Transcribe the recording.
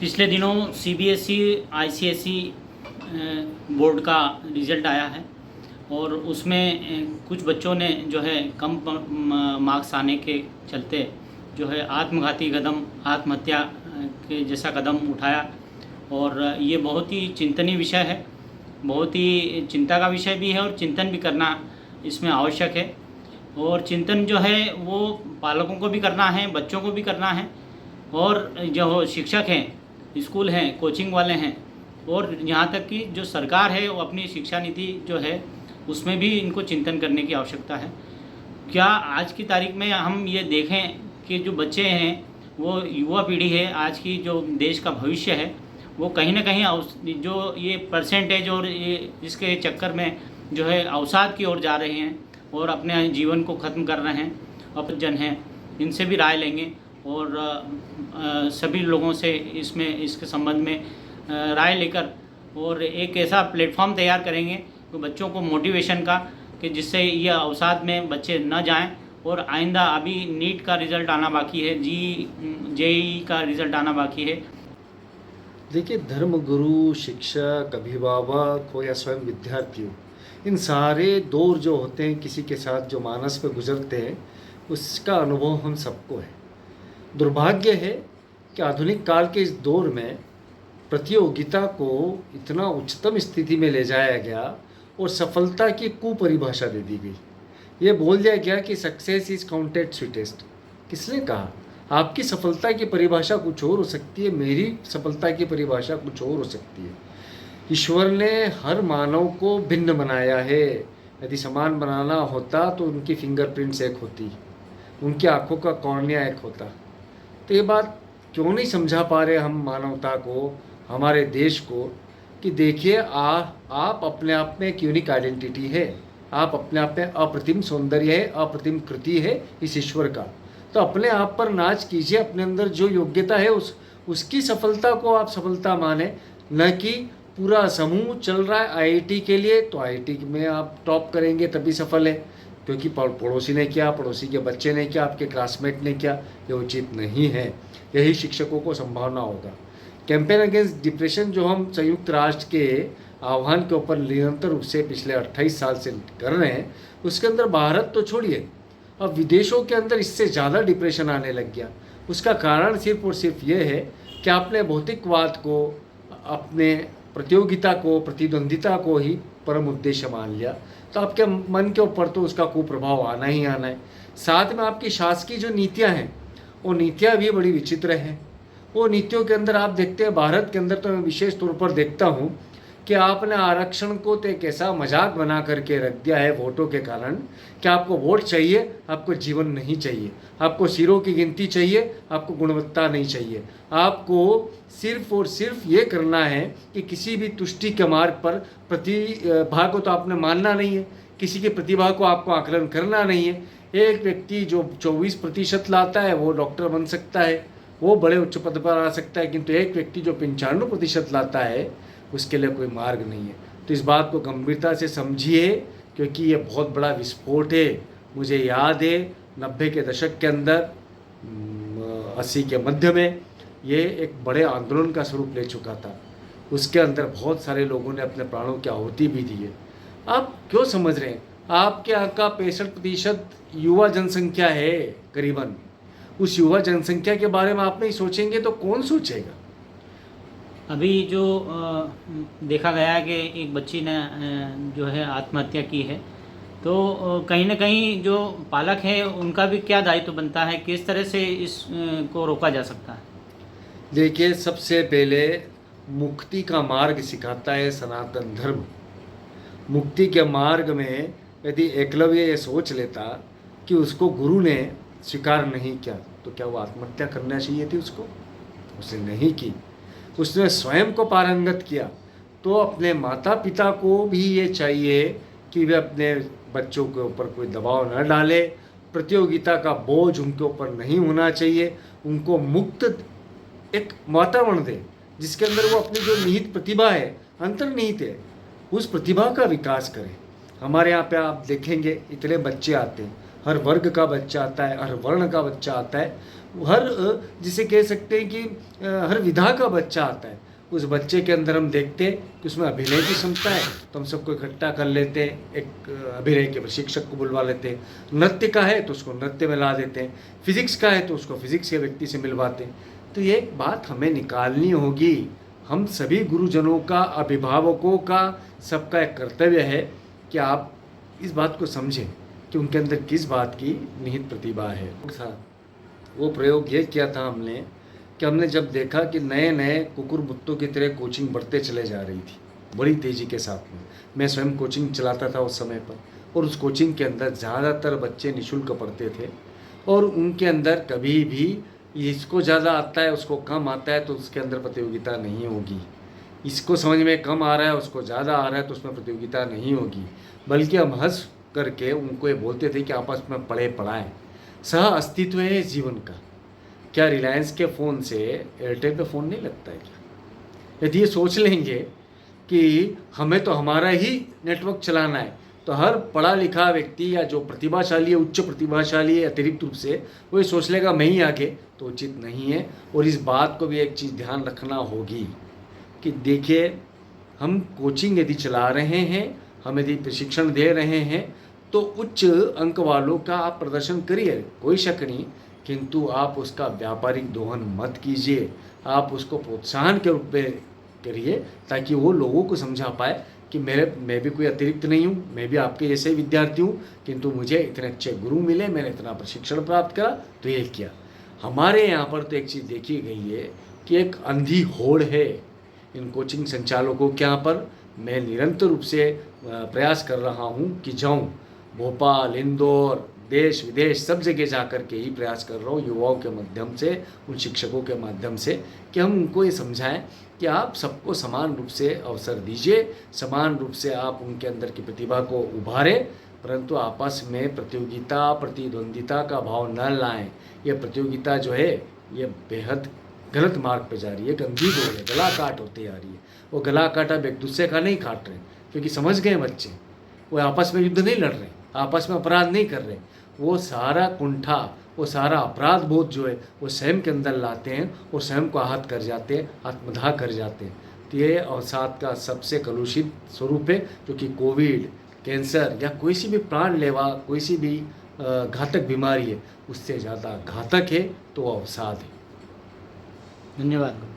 पिछले दिनों CBSE ICSE board का रिज़ल्ट आया है और उसमें कुछ बच्चों ने जो है कम मार्क्स आने के चलते जो है आत्मघाती कदम आत्महत्या के जैसा कदम उठाया। और ये बहुत ही चिंतनीय विषय है, बहुत ही चिंता का विषय भी है और चिंतन भी करना इसमें आवश्यक है। और चिंतन जो है वो पालकों को भी करना है, बच्चों को भी करना है, और जो शिक्षक हैं, स्कूल हैं, कोचिंग वाले हैं, और यहाँ तक कि जो सरकार है वो अपनी शिक्षा नीति जो है उसमें भी इनको चिंतन करने की आवश्यकता है। क्या आज की तारीख में हम ये देखें कि जो बच्चे हैं वो युवा पीढ़ी है, आज की जो देश का भविष्य है, वो कहीं ना कहीं जो ये परसेंटेज और ये इसके चक्कर में जो है अवसाद की ओर जा रहे हैं और अपने जीवन को ख़त्म कर रहे हैं। अब जन हैं इनसे भी राय लेंगे और सभी लोगों से इसके संबंध में राय लेकर और एक ऐसा प्लेटफॉर्म तैयार करेंगे कि बच्चों को मोटिवेशन का, कि जिससे ये अवसाद में बच्चे न जाएं। और आइंदा अभी नीट का रिज़ल्ट आना बाकी है, जेईई का रिज़ल्ट आना बाकी है। देखिए, धर्म गुरु, शिक्षक, अभिभावक हो या स्वयं विद्यार्थी हो, इन सारे दौर जो होते हैं किसी के साथ जो मानस पे गुजरते हैं, उसका अनुभव हम सबको है। दुर्भाग्य है कि आधुनिक काल के इस दौर में प्रतियोगिता को इतना उच्चतम स्थिति में ले जाया गया और सफलता की कुपरिभाषा दे दी गई। ये बोल दिया गया कि सक्सेस इज काउंटेड स्वीटेस्ट। किसने कहा? आपकी सफलता की परिभाषा कुछ और हो सकती है, मेरी सफलता की परिभाषा कुछ और हो सकती है। ईश्वर ने हर मानव को भिन्न बनाया है। यदि समान बनाना होता तो उनकी फिंगरप्रिंट्स एक होती, उनकी आंखों का कॉर्निया एक होता। तो ये बात क्यों नहीं समझा पा रहे हम मानवता को, हमारे देश को, कि देखिए आप अपने आप में एक यूनिक आइडेंटिटी है, आप अपने आप में अप्रतिम सौंदर्य है, अप्रतिम कृति है इस ईश्वर का। तो अपने आप पर नाच कीजिए, अपने अंदर जो योग्यता है उसकी सफलता को आप सफलता माने, न कि पूरा समूह चल रहा है आईआईटी के लिए तो आईआईटी में आप टॉप करेंगे तभी सफल है, क्योंकि पड़ोसी ने किया, पड़ोसी के बच्चे ने किया, आपके क्लासमेट ने किया। ये उचित नहीं है। यही शिक्षकों को संभावना होगा। कैंपेन अगेंस्ट डिप्रेशन जो हम संयुक्त राष्ट्र के आह्वान के ऊपर निरंतर रूप से पिछले 28 साल से कर रहे हैं, उसके अंदर भारत तो छोड़िए, अब विदेशों के अंदर इससे ज़्यादा डिप्रेशन आने लग गया। उसका कारण सिर्फ और सिर्फ ये है कि आपने भौतिकवाद को, अपने प्रतियोगिता को, प्रतिद्वंदिता को ही परम उद्देश्य मान लिया। तो आपके मन के ऊपर तो उसका कुप्रभाव आना ही आना है। साथ में आपकी शासकीय जो नीतियाँ हैं, वो नीतियाँ भी बड़ी विचित्र हैं। वो नीतियों के अंदर आप देखते हैं, भारत के अंदर तो मैं विशेष तौर पर देखता हूँ कि आपने आरक्षण को तो एक ऐसा मजाक बना करके रख दिया है वोटों के कारण, कि आपको वोट चाहिए, आपको जीवन नहीं चाहिए, आपको सिरों की गिनती चाहिए, आपको गुणवत्ता नहीं चाहिए। आपको सिर्फ और सिर्फ ये करना है कि किसी भी तुष्टि के मार्ग पर प्रतिभा को तो आपने मानना नहीं है, किसी की प्रतिभा को आपको आकलन करना नहीं है। एक व्यक्ति जो 24% लाता है वो डॉक्टर बन सकता है, वो बड़े उच्च पद पर आ सकता है, किंतु एक व्यक्ति जो 95% लाता है उसके लिए कोई मार्ग नहीं है। तो इस बात को गंभीरता से समझिए, क्योंकि ये बहुत बड़ा विस्फोट है। मुझे याद है 90 के दशक के अंदर 80 के मध्य में ये एक बड़े आंदोलन का स्वरूप ले चुका था। उसके अंदर बहुत सारे लोगों ने अपने प्राणों की आहुति भी दी है। आप क्यों समझ रहे हैं? आपके यहाँ का 65% युवा जनसंख्या है करीबन। उस युवा जनसंख्या के बारे में आप नहीं सोचेंगे तो कौन सोचेगा? अभी जो देखा गया है कि एक बच्ची ने जो है आत्महत्या की है, तो कहीं ना कहीं जो पालक हैं उनका भी क्या दायित्व बनता है, किस तरह से इसको रोका जा सकता है? देखिए, सबसे पहले मुक्ति का मार्ग सिखाता है सनातन धर्म। मुक्ति के मार्ग में यदि एकलव्य ये सोच लेता कि उसको गुरु ने स्वीकार नहीं किया तो क्या वो आत्महत्या करना चाहिए थी उसको? उसने नहीं की, उसने स्वयं को पारंगत किया। तो अपने माता पिता को भी ये चाहिए कि वे अपने बच्चों के ऊपर कोई दबाव न डाले, प्रतियोगिता का बोझ उनके ऊपर नहीं होना चाहिए, उनको मुक्त एक वातावरण दे जिसके अंदर वो अपनी जो निहित प्रतिभा है, अंतर्निहित है, उस प्रतिभा का विकास करें। हमारे यहाँ पे आप देखेंगे इतने बच्चे आते हैं, हर वर्ग का बच्चा आता है, हर वर्ण का बच्चा आता है, हर जिसे कह सकते हैं कि हर विधा का बच्चा आता है। उस बच्चे के अंदर हम देखते हैं कि उसमें अभिनय की क्षमता है, तो हम सबको इकट्ठा कर लेते हैं, एक अभिनय के प्रशिक्षक को बुलवा लेते हैं। नृत्य का है तो उसको नृत्य में ला देते हैं, फिजिक्स का है तो उसको फिजिक्स के व्यक्ति से मिलवाते हैं। तो ये एक बात हमें निकालनी होगी। हम सभी गुरुजनों का, अभिभावकों का, सबका एक कर्तव्य है कि आप इस बात को समझें कि उनके अंदर किस बात की निहित प्रतिभा है। वो प्रयोग ये किया था हमने कि हमने जब देखा कि नए नए कुकुर मुत्तों की तरह कोचिंग बढ़ते चले जा रही थी बड़ी तेज़ी के साथ में। मैं स्वयं कोचिंग चलाता था उस समय पर, और उस कोचिंग के अंदर ज़्यादातर बच्चे निःशुल्क पढ़ते थे, और उनके अंदर कभी भी इसको ज़्यादा आता है उसको कम आता है तो उसके अंदर प्रतियोगिता नहीं होगी, इसको समझ में कम आ रहा है उसको ज़्यादा आ रहा है तो उसमें प्रतियोगिता नहीं होगी, बल्कि हम हंस करके उनको ये बोलते थे कि आपस में पढ़े पढ़ाएं। सह अस्तित्व है इस जीवन का। क्या रिलायंस के फ़ोन से एयरटेल पे फ़ोन नहीं लगता है क्या? यदि ये सोच लेंगे कि हमें तो हमारा ही नेटवर्क चलाना है, तो हर पढ़ा लिखा व्यक्ति या जो प्रतिभाशाली है, उच्च प्रतिभाशाली है अतिरिक्त रूप से, वो ये सोच लेगा मैं ही आगे, तो उचित नहीं है। और इस बात को भी एक चीज़ ध्यान रखना होगी कि देखिए, हम कोचिंग यदि चला रहे हैं, हम यदि प्रशिक्षण दे रहे हैं, तो उच्च अंक वालों का आप प्रदर्शन करिए, कोई शक नहीं, किंतु आप उसका व्यापारिक दोहन मत कीजिए। आप उसको प्रोत्साहन के रूप में करिए, ताकि वो लोगों को समझा पाए कि मैं भी कोई अतिरिक्त नहीं हूँ, मैं भी आपके जैसे विद्यार्थी हूँ, किंतु मुझे इतने अच्छे गुरु मिले, मैंने इतना प्रशिक्षण प्राप्त करा तो ये किया। हमारे यहाँ पर तो एक चीज़ देखी गई है कि एक अंधी होड़ है इन कोचिंग संचालकों के यहाँ पर। मैं निरंतर रूप से प्रयास कर रहा हूँ कि जाऊँ भोपाल, इंदौर, देश विदेश सब जगह जा कर के ही प्रयास कर रहा हूँ युवाओं के माध्यम से, उन शिक्षकों के माध्यम से, कि हम उनको ये समझाएं कि आप सबको समान रूप से अवसर दीजिए, समान रूप से आप उनके अंदर की प्रतिभा को उभारें, परंतु आपस में प्रतियोगिता, प्रतिद्वंदिता का भाव न लाएं। ये प्रतियोगिता जो है ये बेहद गलत मार्ग पे जा रही है, गंदी दौड़ है, गला काट होती आ रही है। वो गला काट अब एक दूसरे का नहीं काट रहे, क्योंकि समझ गए बच्चे, वो आपस में युद्ध नहीं लड़ रहे, आपस में अपराध नहीं कर रहे, वो सारा कुंठा, वो सारा अपराध बोध जो है वो स्वयं के अंदर लाते हैं और स्वयं को आहत कर जाते हैं, आत्मदाह कर जाते हैं। तो ये अवसाद का सबसे कलुषित स्वरूप है, जो कि कोविड, कैंसर या कोई सी भी प्राण लेवा, कोई सी भी घातक बीमारी है, उससे ज़्यादा घातक है तो वो अवसाद है। धन्यवाद।